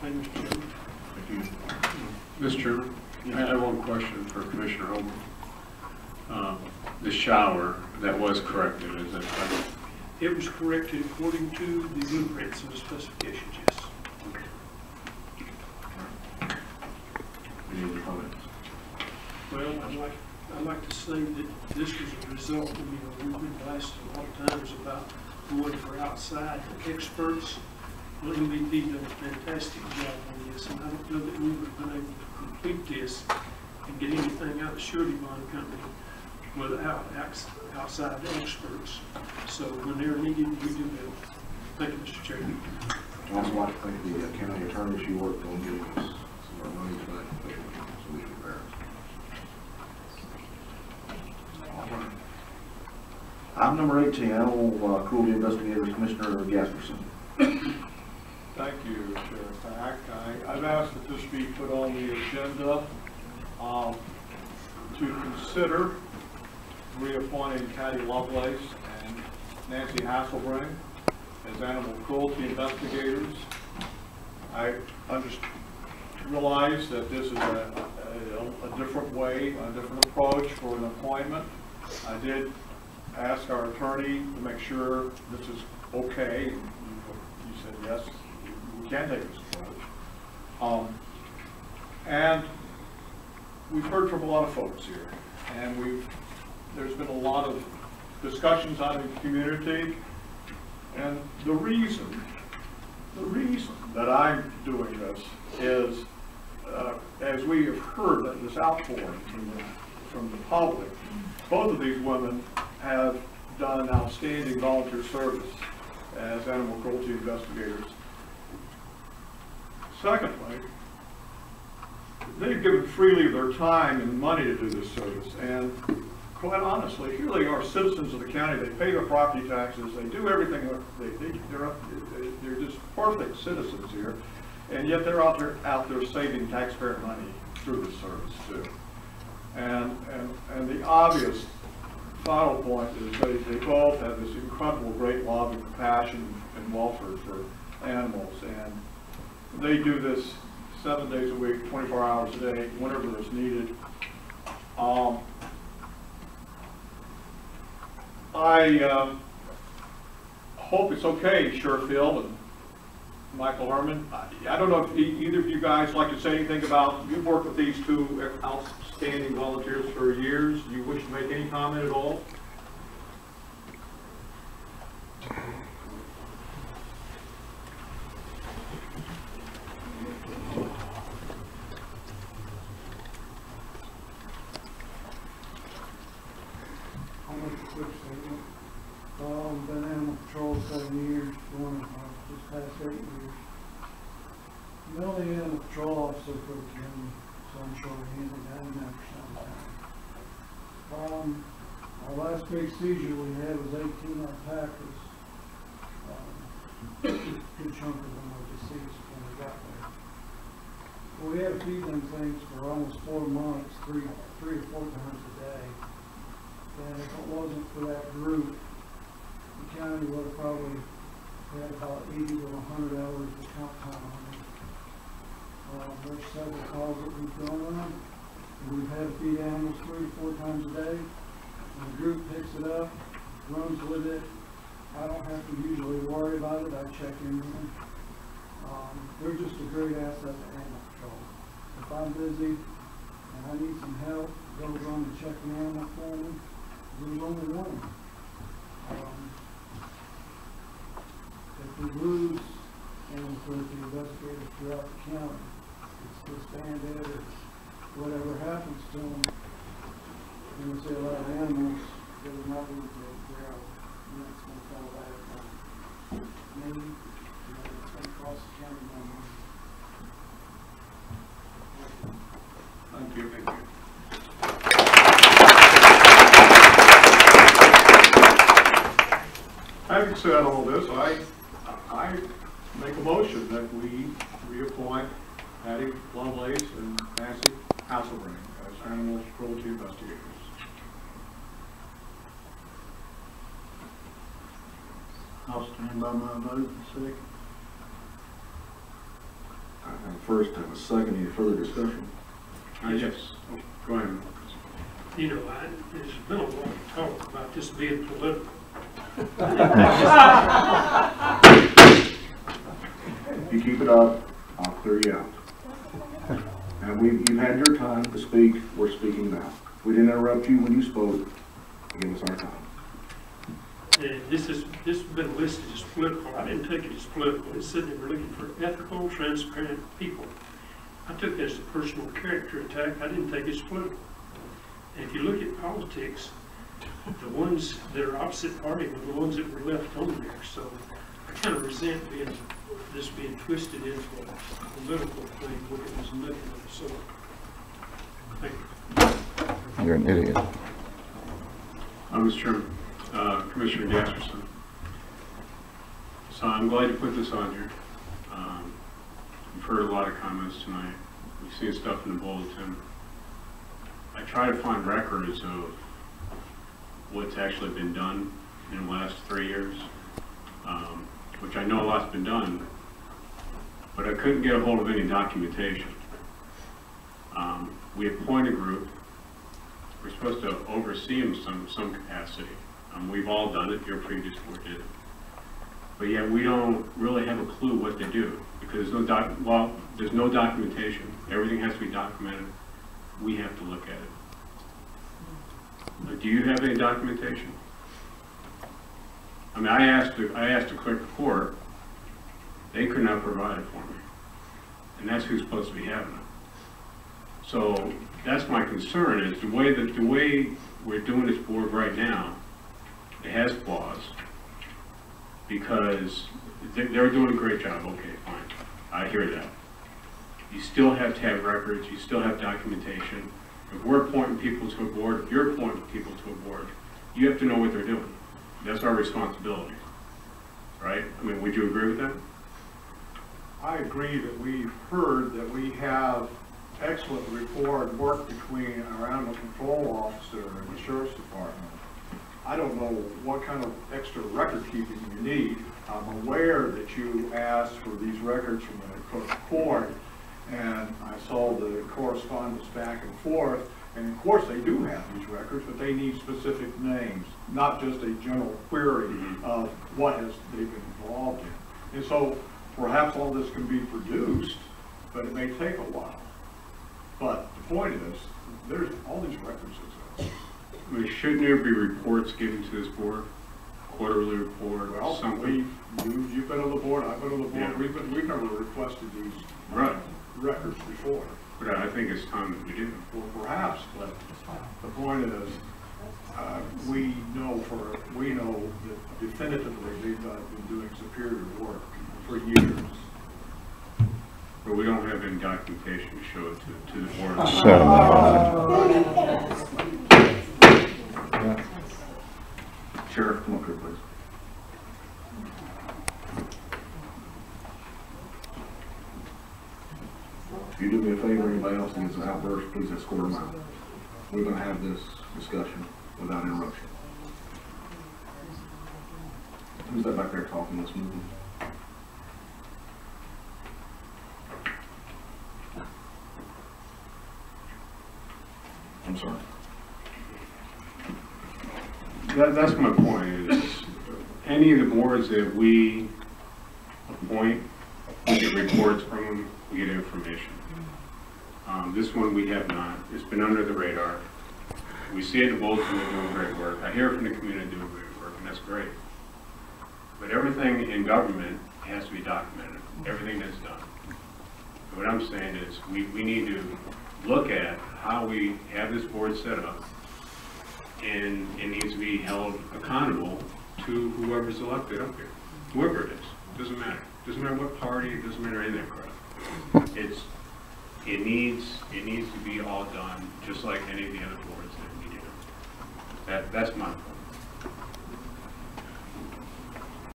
Thank you, Mr. Chairman. Thank you. Mr. Chairman, I have one question for Commissioner Homer. The shower, that was corrected, is that correct? It was corrected according to the blueprints and the specifications, yes. Any other comments? Well, I'd like to say that this was a result, we've been asked a lot of times about going for outside experts. Well, MVP done a fantastic job on this, and I don't know that we would have been able to complete this and get anything out of the surety bond company without outside experts. So when they're needed, we do that. Thank you, Mr. Chairman. I'd also like to thank the county attorney. She worked on getting us some of our money tonight, so we can prepare. Item number 18, Animal Cruelty Investigators, Commissioner Gasperson. Thank you, Chair Pack. I've asked that this be put on the agenda to consider reappointing Patty Lovelace and Nancy Hasselbring as animal cruelty investigators. I realize that this is a different way, a different approach for an appointment. I did ask our attorney to make sure this is okay. He said yes, we can take this approach. And we've heard from a lot of folks here, and there's been a lot of discussions out in the community, and the reason that I'm doing this is, as we have heard this outpouring from the public, both of these women have done outstanding volunteer service as animal cruelty investigators. Secondly, they've given freely of their time and money to do this service, and quite honestly, here they are, citizens of the county. They pay their property taxes. They do everything. They're just perfect citizens here, and yet they're out there saving taxpayer money through this service too. And the obvious final point is they both have this incredible, great love and compassion and welfare for animals, and they do this 7 days a week, 24 hours a day, whenever it's needed. I hope it's okay, Sherfield and Michael Herman. I don't know if either of you guys like to say anything about, you've worked with these two outstanding volunteers for years. Do you wish to make any comment at all? Been animal patrol 7 years, going this past 8 years. I'm the only animal patrol officer for the county, so I'm short-handed 99% of the time. Our last big seizure we had was 18 alpacas. Good chunk of them were deceased when we got there. Well, we had to feed them things for almost 4 months, three or four times a day. And if it wasn't for that group, the county would have probably had about 80 to 100 hours of comp time on it. There's several calls that we've gone on, and we've had to feed animals 3 to 4 times a day. When the group picks it up, runs with it, I don't have to usually worry about it. I check in with them. They're just a great asset to animal control. If I'm busy and I need some help, they'll run and check an animal for me. There's only one. If we lose animal cruelty investigators throughout the county, it's disbanded or whatever happens to them, and we see a lot of animals that are not going to take care of, and that's going to fall back on me, and it's going to cost the county money. Thank you. Thank you. Having said all this, I make a motion that we reappoint Patty Lovelace and Nancy Hasselbring as animal cruelty investigators. I'll stand by my vote in a second. first, I have a second. Any further discussion? Yes. Oh, go ahead. You know, there's been a lot of talk about this being political. If you keep it up, I'll clear you out. And you've had your time to speak. We're speaking now. We didn't interrupt you when you spoke. Give us our time. And this has been listed as political. I didn't take it as political. It said they were looking for ethical, transparent people. I took that as a personal character attack. I didn't take it as political. And if you look at politics, the ones that are opposite party were the ones that were left on there. So I kind of resent this being twisted into a political thing when it was nothing of the sort. Thank you. You're an idiot. Mr. Chairman, Commissioner Gasperson. So I'm glad you put this on here. We've heard a lot of comments tonight. We've seen stuff in the bulletin. I try to find records of what's actually been done in the last 3 years, which I know a lot's been done, but I couldn't get a hold of any documentation. We appoint a group. We're supposed to oversee them some capacity. We've all done it. Your previous board did it. But yet we don't really have a clue what they do because there's no documentation. Everything has to be documented. We have to look at it. But do you have any documentation? I mean, I asked the clerk of court. They could not provide it for me, and that's who's supposed to be having it. So that's my concern: is the way we're doing this board right now. It has flaws because they're doing a great job. Okay, fine, I hear that. You still have to have records. You still have documentation. If we're appointing people to a board, if you're appointing people to a board, you have to know what they're doing. That's our responsibility, right? I mean, would you agree with that? I agree that we've heard that we have excellent rapport and work between our animal control officer and the sheriff's department. I don't know what kind of extra record keeping you need. I'm aware that you asked for these records from the clerk of court, and I saw the correspondence back and forth, and of course they do have these records, but they need specific names, not just a general query of what they've been involved in. And so perhaps all this can be produced, but it may take a while. But the point is, there's all these records exist. I mean, shouldn't there be reports given to this board? Quarterly report, Well, something? you've been on the board, I've been on the board, Yeah. we've never requested these Right. records before. But I think it's time that we do. Well, perhaps, but the point is, we know that definitively they've been doing superior work for years. But we don't have any documentation to show it to the board. Sheriff, come up here, please. If you do me a favor, anybody else needs an outburst, please escort them out. We're going to have this discussion without interruption. Who's that back there talking? Let's move. I'm sorry. That's my point, is any of the boards that we appoint, we get reports from them, we get information. This one we have not. It's been under the radar. We see it in the bulletin, they're doing great work. I hear from the community doing great work, and that's great. But everything in government has to be documented, everything that's done. What I'm saying is we need to look at how we have this board set up, and it needs to be held accountable to whoever's elected up here, whoever it is. Doesn't matter. Doesn't matter what party. It doesn't matter any of that crap. It needs to be all done just like any of the other boards that we do. That's my point.